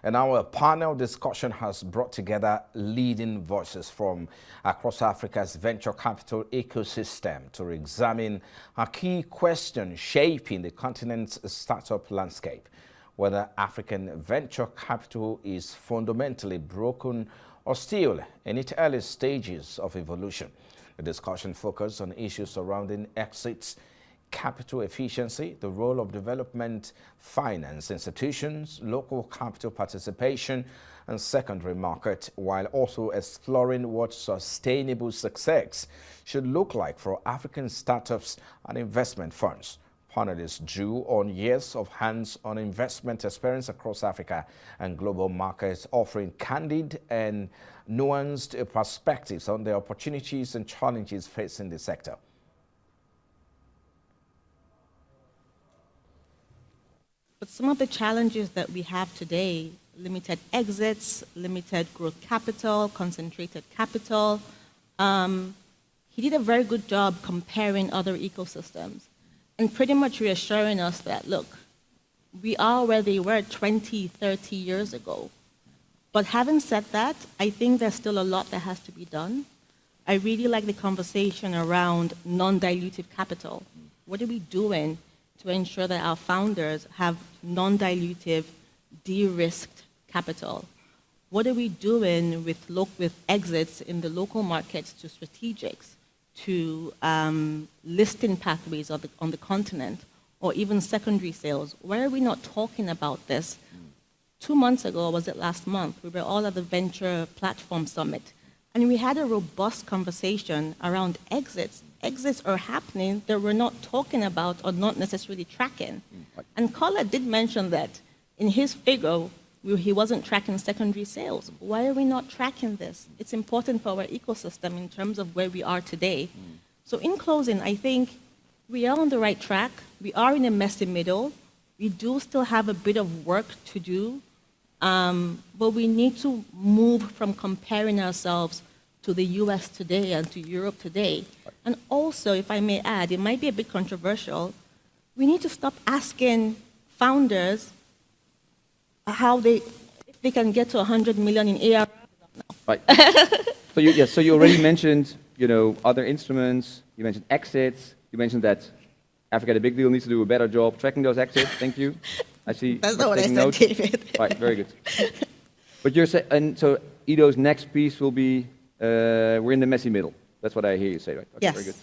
And our panel discussion has brought together leading voices from across Africa's venture capital ecosystem to examine a key question shaping the continent's startup landscape: whether African venture capital is fundamentally broken or still in its early stages of evolution. The discussion focused on issues surrounding exits, capital efficiency, the role of development finance institutions, local capital participation, and secondary market, while also exploring what sustainable success should look like for African startups and investment funds. Panelists drew on years of hands-on investment experience across Africa and global markets, offering candid and nuanced perspectives on the opportunities and challenges facing the sector. But some of the challenges that we have today, limited exits, limited growth capital, concentrated capital, he did a very good job comparing other ecosystems and pretty much reassuring us that, look, we are where they were 20, 30 years ago. But having said that, I think there's still a lot that has to be done. I really like the conversation around non-dilutive capital. What are we doing to ensure that our founders have non-dilutive, de-risked capital? What are we doing with exits in the local markets to strategics, to listing pathways on the continent, or even secondary sales? Why are we not talking about this? 2 months ago, or was it last month, we were all at the Venture Platform Summit, and we had a robust conversation around exits. Exits are happening that we're not talking about or not necessarily tracking. And Kola did mention that in his figure, he wasn't tracking secondary sales. Why are we not tracking this? It's important for our ecosystem in terms of where we are today. So in closing, I think we are on the right track. We are in a messy middle. We do still have a bit of work to do, but we need to move from comparing ourselves to the US today and to Europe today. And also, if I may add, it might be a bit controversial, we need to stop asking founders if they can get to 100 million in ARR. Right. So you already mentioned, other instruments. You mentioned exits. You mentioned that Africa the Big Deal needs to do a better job tracking those exits. Thank you. I see. That's not what I said, notes. David. Right. Very good. But you're saying, and so Ido's next piece will be, we're in the messy middle. That's what I hear you say, right? Okay, Yes. Very good.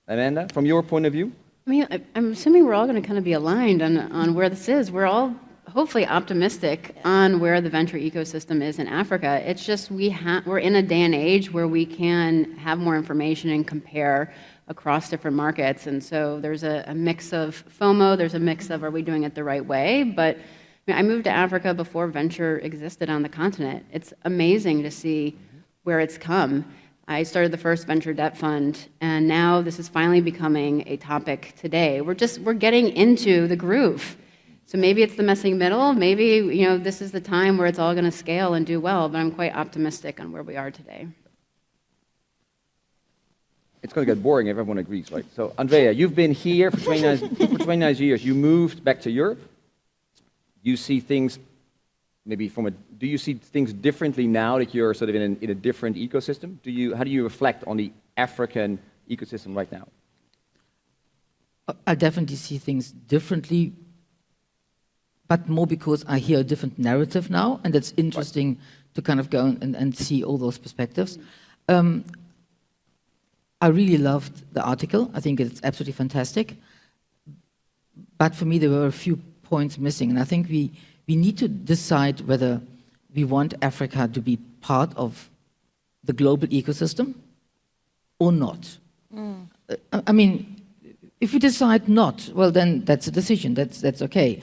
Amanda, from your point of view? I mean, I'm assuming we're all going to kind of be aligned on where this is. We're all hopefully optimistic on where the venture ecosystem is in Africa. It's just we're in a day and age where we can have more information and compare across different markets. And so there's a mix of FOMO, there's a mix of are we doing it the right way? But I moved to Africa before venture existed on the continent. It's amazing to see where it's come. I started the first venture debt fund, and now this is finally becoming a topic today. We're getting into the groove. So maybe it's the messy middle, maybe this is the time where it's all going to scale and do well, but I'm quite optimistic on where we are today. It's going to get boring if everyone agrees, right? So Andrea, you've been here for 29 years. You moved back to Europe. You see things do you see things differently now that you're sort of in a different ecosystem? How do you reflect on the African ecosystem right now? I definitely see things differently, but more because I hear a different narrative now, and it's interesting to kind of go and see all those perspectives. I really loved the article. I think it's absolutely fantastic. But for me, there were a few points missing, and I think we need to decide whether we want Africa to be part of the global ecosystem or not. I mean, if we decide not, well, then that's a decision. That's okay.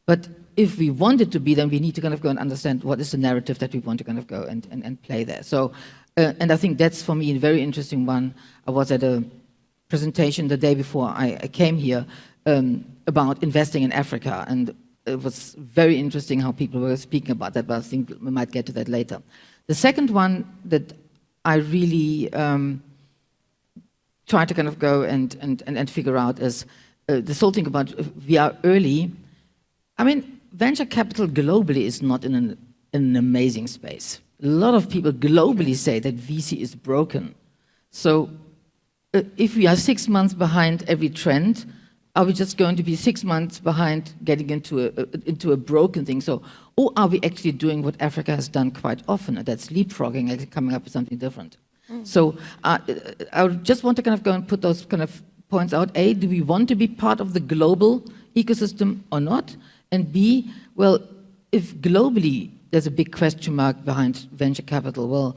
But if we want it to be, then we need to kind of go and understand what is the narrative that we want to kind of go and play there. So, and I think that's, for me, a very interesting one. I was at a presentation the day before I came here about investing in Africa, and it was very interesting how people were speaking about that, but I think we might get to that later. The second one that I really try to kind of go and figure out is this whole thing about we are early. I mean, venture capital globally is not in an amazing space. A lot of people globally say that VC is broken. So if we are 6 months behind every trend, are we just going to be 6 months behind getting into a broken thing? So, or are we actually doing what Africa has done quite often, and that's leapfrogging and coming up with something different? So I just want to kind of go and put those kind of points out. A, do we want to be part of the global ecosystem or not? And B, well, if globally there's a big question mark behind venture capital, well,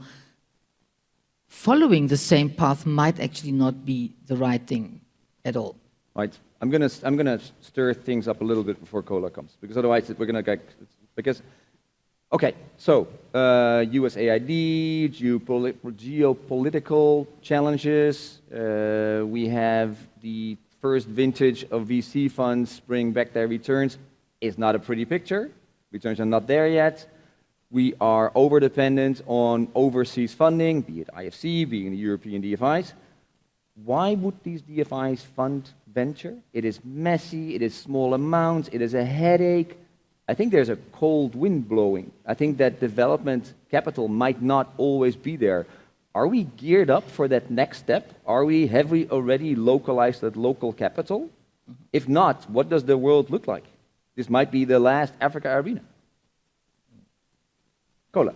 following the same path might actually not be the right thing at all. Right. I'm gonna stir things up a little bit before Kola comes, because otherwise we're gonna get, because, okay, so USAID, geopolitical challenges, we have the first vintage of VC funds bring back their returns. It's not a pretty picture. Returns are not there yet. We are over-dependent on overseas funding, be it IFC, being the European DFIs. Why would these DFIs fund venture? It is messy, it is small amounts, it is a headache. I think there's a cold wind blowing. I think that development capital might not always be there. Are we geared up for that next step? Have we already localized that local capital? If not, what does the world look like? This might be the last Africa arena. Kola.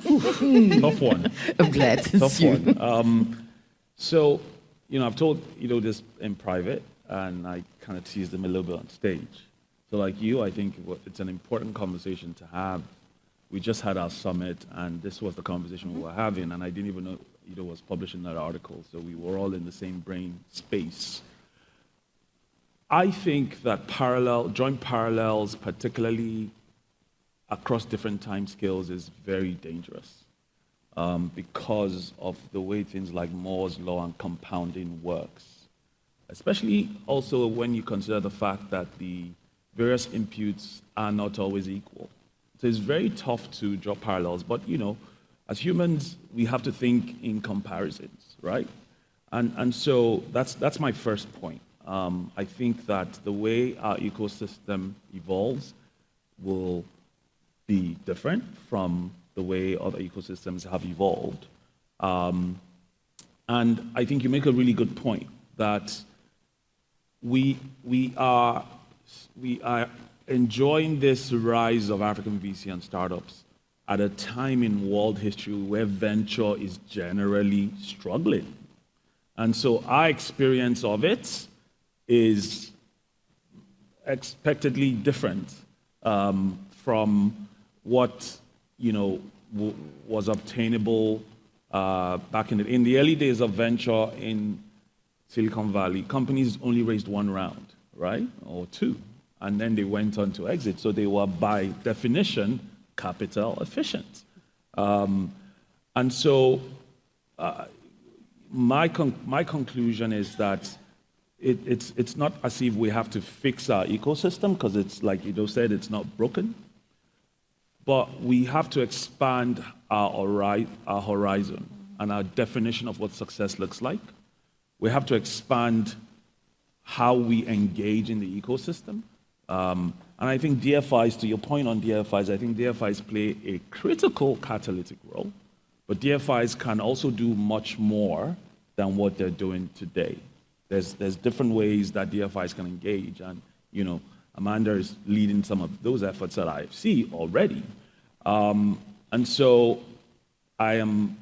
Tough one. I'm glad it's Tough you. one. So, I've told this in private, and I kind of teased them a little bit on stage. So like you, I think it's an important conversation to have. We just had our summit, and this was the conversation we were having, and I didn't even know Ido was publishing that article, so we were all in the same brain space. I think that joint parallels, particularly across different time scales, is very dangerous. Because of the way things like Moore's law and compounding works. Especially also when you consider the fact that the various inputs are not always equal. So it's very tough to draw parallels, but as humans, we have to think in comparisons, right? And so that's my first point. I think that the way our ecosystem evolves will be different from the way other ecosystems have evolved. And I think you make a really good point that we are enjoying this rise of African VC and startups at a time in world history where venture is generally struggling. And so our experience of it is expectedly different from what was obtainable back in the early days of venture in Silicon Valley. Companies only raised one round, right, or two, and then they went on to exit. So they were, by definition, capital efficient. And so my conclusion is that it's not as if we have to fix our ecosystem, because it's like Ido said, it's not broken. But we have to expand our horizon and our definition of what success looks like. We have to expand how we engage in the ecosystem. And I think DFIs, to your point on DFIs, I think DFIs play a critical catalytic role, but DFIs can also do much more than what they're doing today. There's different ways that DFIs can engage, and Amanda is leading some of those efforts at IFC already. And so I am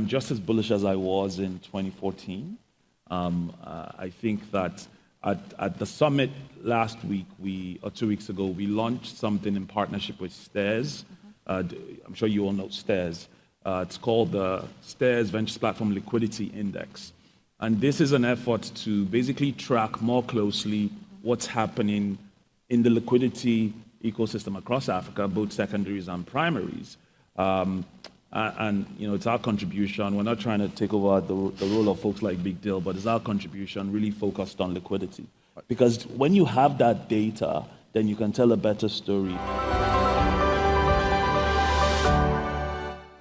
just as bullish as I was in 2014. I think that at the summit last week, or 2 weeks ago, we launched something in partnership with STARS. I'm sure you all know STARS. It's called the STARS Ventures Platform Liquidity Index. And this is an effort to basically track more closely what's happening in the liquidity ecosystem across Africa, both secondaries and primaries. And it's our contribution. We're not trying to take over the role of folks like Big Deal, but it's our contribution really focused on liquidity. Because when you have that data, then you can tell a better story.